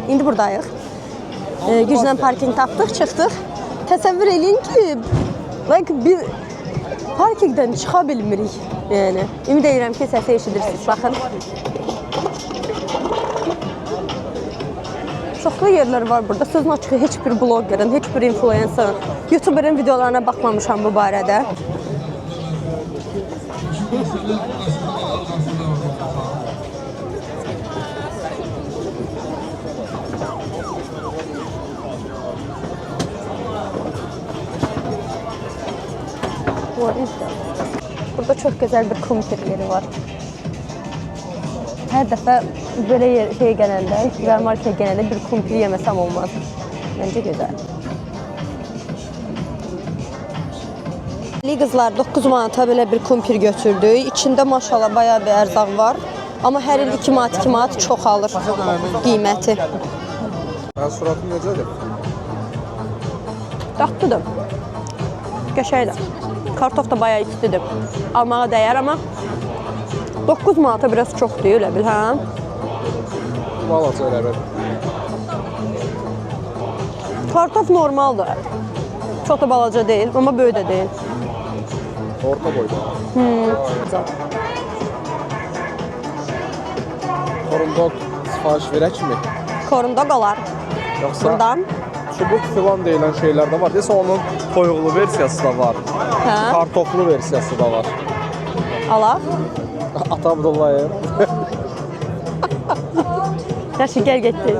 indi buradayıq. Güclə parking tapdıq, çıxdıq. Təsəvvür eləyin ki, bir parkingdən çıxa bilmirik. Yəni, ümid edirəm ki, səsi eşidirsiniz. Baxın. Çoxlu yerlər var burada. Sözün açığı heç bir blogerin, heç bir influencerin, YouTuberin videolarına baxmamışam bu barədə. Burada çox gözəl bir kumpir yeri var. Hər dəfə belə gələndə, supermarketə gələndə bir kumpir yeməsəm olmaz. Məncə gözəl. Qızlar 9 manata belə bir kumpir götürdük. İçində maşallah bayağı bir ərzaq var. Amma hər il 2 manat çoxalır qiyməti. Suratın necədir? Dadlıdır. Qəşəngdir. Kartof da bayağı istidir. Almağa dəyər, amma 9 manata biraz çox deyil, elə bil, hə? Balaca elə bil. Kartof normaldır. Çox da balaca deyil, amma böyük də deyil. Orta boyda. Korundog sifariş verək mi? Korundog olar. Yoxsa buradan çubuq filan deyilən şeylər də var. Desə onun toyuqlu versiyası da var. Hə? Kartoflu versiyası da var. Alaq. Ata Abdullayev. Yaxşı, gəl getdik.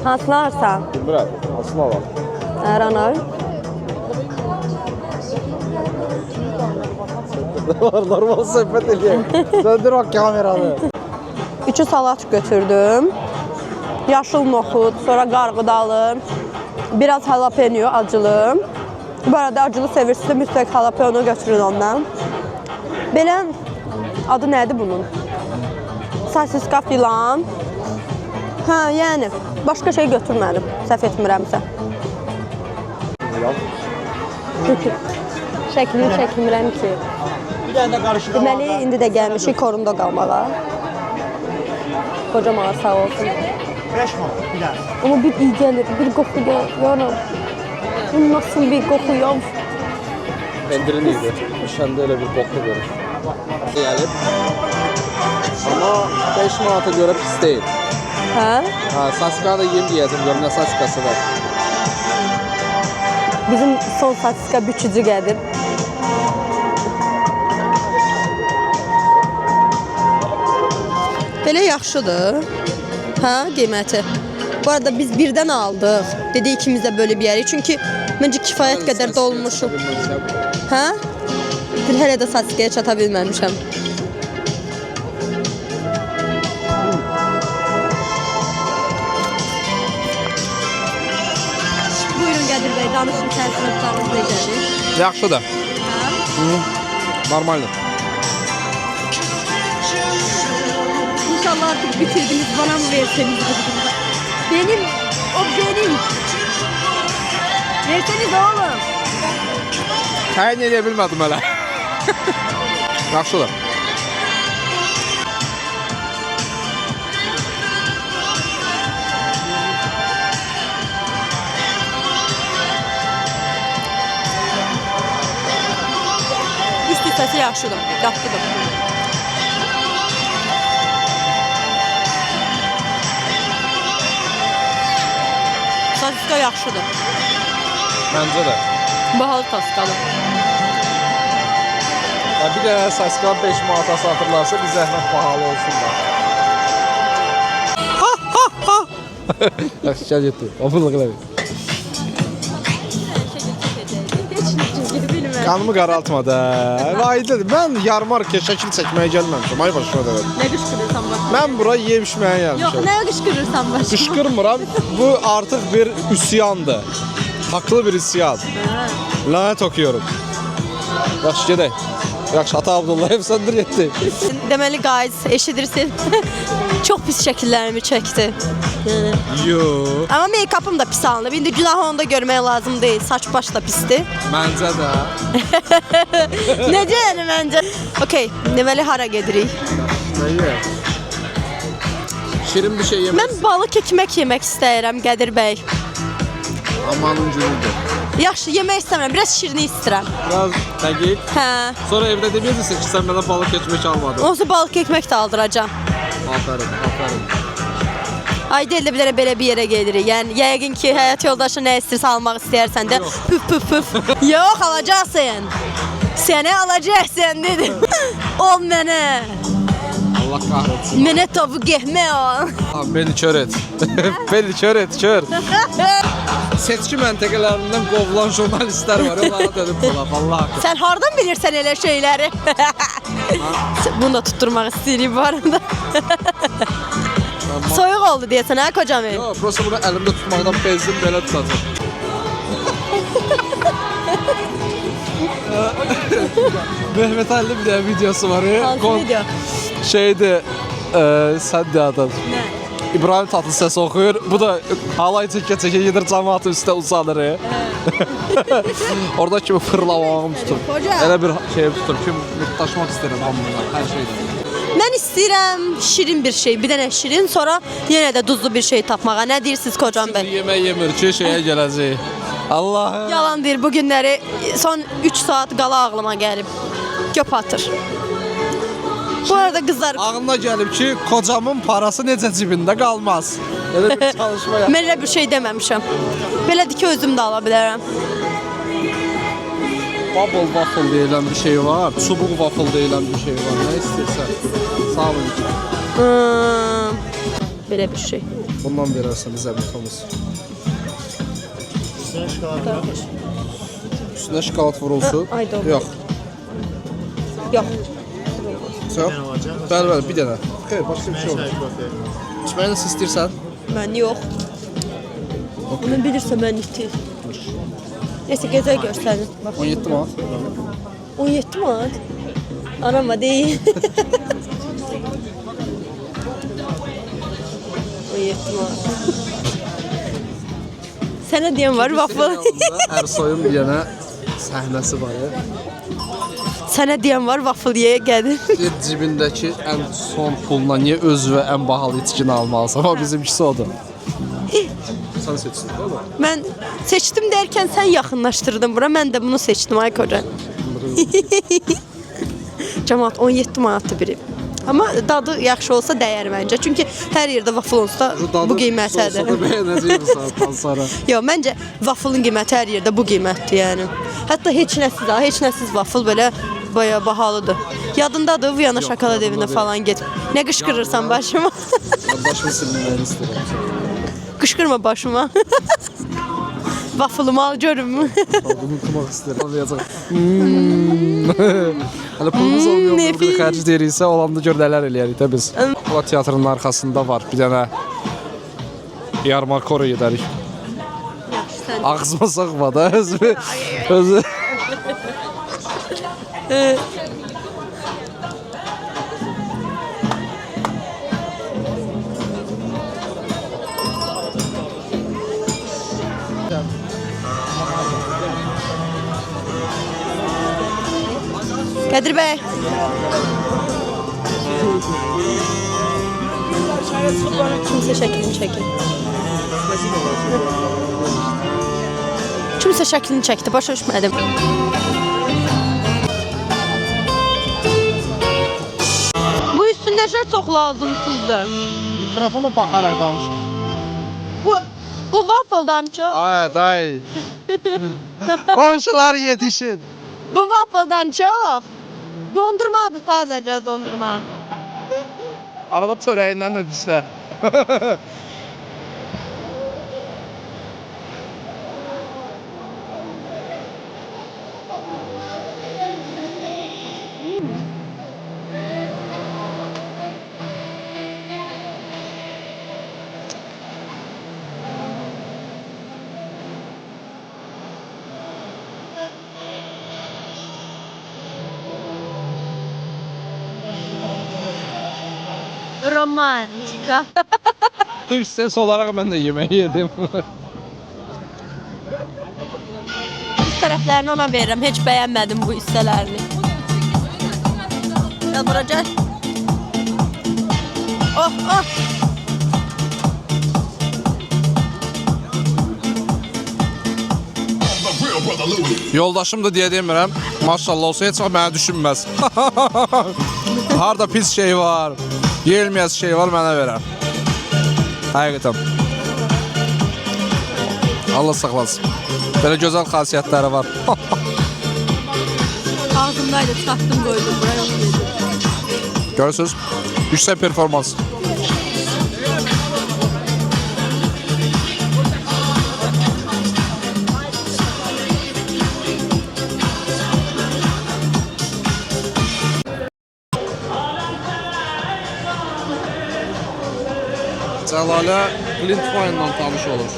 Hansını alırsan? Bilmirəm, hansını alaq? Əranay. Normal söhbət eləyək. Döndür bak kameranı. 3 salat götürdüm. Yaşıl noxud, sonra qarğıdalı, biraz jalapeno acılı. Bu arada acılı sevirsiniz, mütləq jalapeno götürün ondan. Belə adı nədir bunun? Sosiska filan. Hə, yəni başqa şey götürmədim, səhv etmirəmsə. Şəklini çəkmirəm ki. Deməli, indi də gəlmişik Korunda qalmağa. Kocaman sağ olsun. 5 manat bir dənə. Amma bir iyi gəlir, bir qoxu gəlir. Yəni, bu nasıl bir qoxu ya? Pendirin iyiydi. Düşəndə elə bir qoxu verir. Gəlib. Amma 5 manata görə pis deyil. Hə? Saska da yem deyəcəm, görüm nə saskası var. Bizim son saska bükücü gəlir. Belə yaxşıdır. Hə, qiyməti. Bu arada biz birdən aldıq. Dedi ikimiz də bölüb yeyərik. Çünki məncə kifayət qədər dolmuşuq. Hə? Bir hələ də saskaya çata bilməmişəm. Buyurun Qədir bəy, danışın təəssüratlarınız necədir? Yaxşıdır. Hə? Normaldir. İnşallah artık bitirdiniz, bana mı verseniz burada? Benim, o benim. Verseniz oğlum. Təyin eləyə bilmədim hələ. Yaxşıdır. Üst üstəsi yaxşıdır, dadlıdır. Saska yaxşıdır. Məncə də. Bahalı saskalı. Bir dənə saska 5 manata satırlarsa bir zəhmət bahalı olsun da. Yaxşı, gəl getdi. Abunluq eləmək. Qanımı qaraltma da. Aydındır. Mən yarmarkaya şəkil çəkməyə gəlməmişəm. Ay başına da. Ne qışqırırsan başına? Mən bura yemişməyə gəlmişəm. Yox, nə qışqırırsan başına? Qışqırmıram. Bu artıq bir üsyandır. Haqlı bir üsyan. Lanet okuyorum. Yaxşı, gedək. Yaxşı, Ata Abdullayev səndir getdi. Deməli guys, eşidirsin. Çox pis şəkillərimi çəkdi. Yo. Amma make-up'ım da pis alınıb. İndi günahı onda görmək lazım deyil. Saç baş da pisdir. Məncə də. Necə yəni məncə? Okey, deməli hara gedirik? Nəyə? Şirin bir şey yemek. Mən balıq ekmək yemək istəyirəm Qədir bəy. Amanın günüdür. Yaxşı, yemək istəmirəm, biraz şirini istəyirəm. Biraz dəqiq. Hə. Sonra evdə deməyəcəksən ki, sən mənə balıq ekmek almadın. Onsuz balıq ekmək də aldıracam. Aferin, aferin. Ay deyil də bir dənə belə bir yerə gedirik. Yəni yəqin ki, həyat yoldaşı nə istəyirsə almaq istəyərsən də Yox. püf püf püf. Yox, alacaqsan. Səni alacaqsan dedim. Ol mənə. Allah kahretsin. Mənə tavuk yehmə ol. Abi beni kör et. Beni kör et, kör. Seçki məntəqələrindən qovulan jurnalistlər var. Onlara dedim bula, Allah haqqı. Sən hardan bilirsən elə şeyləri? Bunu da tutturmaq istəyirik bu arada. Soyuq oldu deyəsən hə kocam? Yox, prosta bunu əlimdə tutmaqdan bezdim, belə tutacam. Mehmet Ali'nin bir de videosu var ya. Hansı video? Şeydi, sen de adam. Nə? İbrahim Tatlıses oxuyur. Bu da halay çəkə-çəkə gedir cəmaatın üstə uzanır. Orada kimi fırlamağım tutur. Hoca. Elə bir şey tutur ki, mutlaşmaq istəyirəm hamıdan, hər şeydən. Mən istəyirəm şirin bir şey, bir dənə şirin, sonra yenə də duzlu bir şey tapmağa. Nə deyirsiniz kocam Bir bəy? yemək yemir ki, şeyə gələcək. Allah. Yalan deyir, bu günləri son 3 saat qala ağlıma gəlib. Göp atır. Bu arada qızlar, Ağlına gəlib ki, kocamın parası necə cibində qalmaz. Elə bir çalışma yap. mən elə bir şey deməmişəm. Belədir ki, özüm də ala bilərəm. Bubble waffle deyilən bir şey var, çubuq waffle deyilən bir şey var. Nə istəyirsən? Sağ olun. Belə bir şey. Bundan verərsən bizə bir tomuz. Üstüne şokolade. Üstünə şokolad vurulsun. Ay, doğru. Yox. Yox. Yox. Bəli, bəli, bir dənə. Xeyr, başqa bir şey olmaz. Çay kofe. İçməyi nəsə istəyirsən? Mən yox. Bunu bilirsə mən itir. Neyse gözəl görsənin. 17 manat. 17 manat. Anama deyil. 17 manat. Sənə deyən var waffle. Ersoyun bir dənə səhnəsi var ya. Sənə deyən var waffle yeyə gəlir. Bir cibindəki ən son pulla niyə özü və ən bahalı içkini almalısan? Amma bizimkisi odur. Sən seçsin, değil mi? Mən seçdim dərkən sən yaxınlaşdırdın bura. Mən də bunu seçdim ay koca. Cəmaat 17 manatdır biri. Amma dadı yaxşı olsa dəyər məncə. Çünki hər yerdə waffle olsa bu qiymətədir. Olsa da bəyənəcəyim saatdan sonra. Yox, məncə waffle-ın qiyməti hər yerdə bu qiymətdir yəni. Hətta heç nəsiz waffle belə bayağı bahalıdır. Yadındadır Viyana şokolad evinə falan get. Nə qışqırırsan başıma? Mən başımı silinməyini istəyirəm. Qışqırma başıma. Waffle-ımı al görüm. Bunu unutmaq istəyirəm. Anlayacaq. Hələ pulumuz olmuyor, bu qədər xərc deyiriksə, olanda gör nələr eləyərik də biz. Bula teatrın arxasında var bir dənə yarmarkora gedərik. Ağzıma sıxma da özümü. Qədir bəy. Kimsə şəklini çəkin. Kimsə şəklini çəkdi, başa düşmədim. Bu üstündəkilər çox lazımsızdır. Mikrofona bakarak danış. Bu waffle'dan çox. Ay, day. Qonşular yetişin. Bu waffle'dan çox. Dondurmadır sadəcə dondurma. Arada çörəyindən də düşsə. Romantika. Dış ses olarak ben de yemeği yedim. Üst tərəflərini ona verirəm. Heç bəyənmədim bu hissələrini. Gəl bura gəl. Oh, oh. Yoldaşım da deyə demirəm. Maşallah olsa heç vaxt mənə düşünməz. Harda pis şey var, yeyilməyəz şey var mənə verər. Həqiqətən. Allah saxlasın. Belə gözəl xasiyyətləri var. Ağzımdaydı, çıxartdım, qoydum buraya. Görürsünüz? Yüksək performans. Cəlalə Clint Wine-la tanış olur.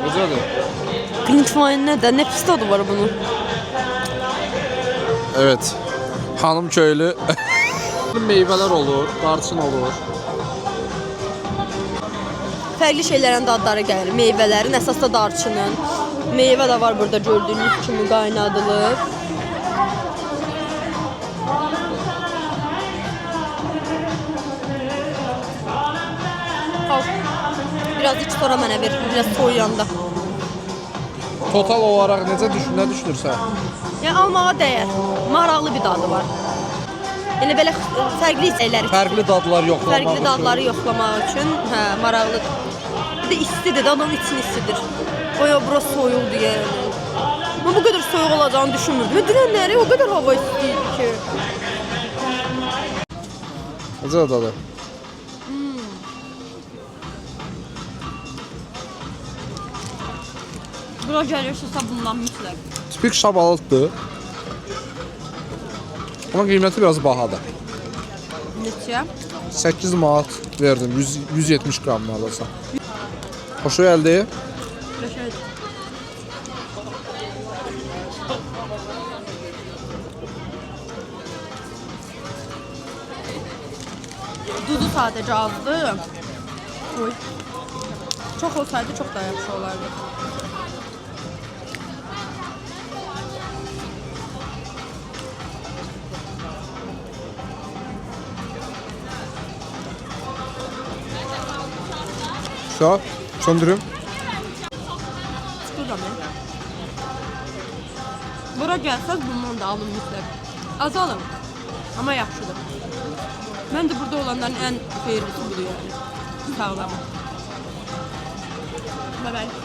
Necədir? Clint Wine nə də? Ne pis tadı var bunun? Evet. Hanım köylü. Meyvələr olur, darçın olur. Fərqli şeylərin dadları gəlir. Meyvələrin, əsasda darçının. Meyvə də var burada gördüyünüz kimi qaynadılıb. Al. Biraz iç sonra mənə ver. Biraz soğuyanda. Total olaraq necə düşünürsən? Yəni almağa dəyər. Maraqlı bir dadı var. Yəni belə fərqli şeylər üçün. Fərqli dadlar yoxlamaq Fərqli üçün. dadları yoxlamaq üçün, hə, maraqlıdır. Bir də istidir, dadın için istidir. Qoya bura soyuqdur yəni. Mən bu qədər soyuq olacağını düşünmürdüm. Və dünənləri o qədər hava istəyirdi ki. Necə dadı? Bura gəlirsizsə bundan mütləq. Tipik şabalıqdır. Amma qiyməti biraz bahadır. Neçə? 8 manat verdim, 170 qram alırsan. Xoşu gəldi. Qəşəng. Dudu sadəcə azdır. Oy. Çox olsaydı çox da yaxşı olardı. Şu söndürüm. Burada mı? Bura gəlsəz bundan da alın mütləq. Az alın. Amma yaxşıdır. Mən də burada olanların ən xeyirlisi budur yəni. Sağ olun. Bye bye.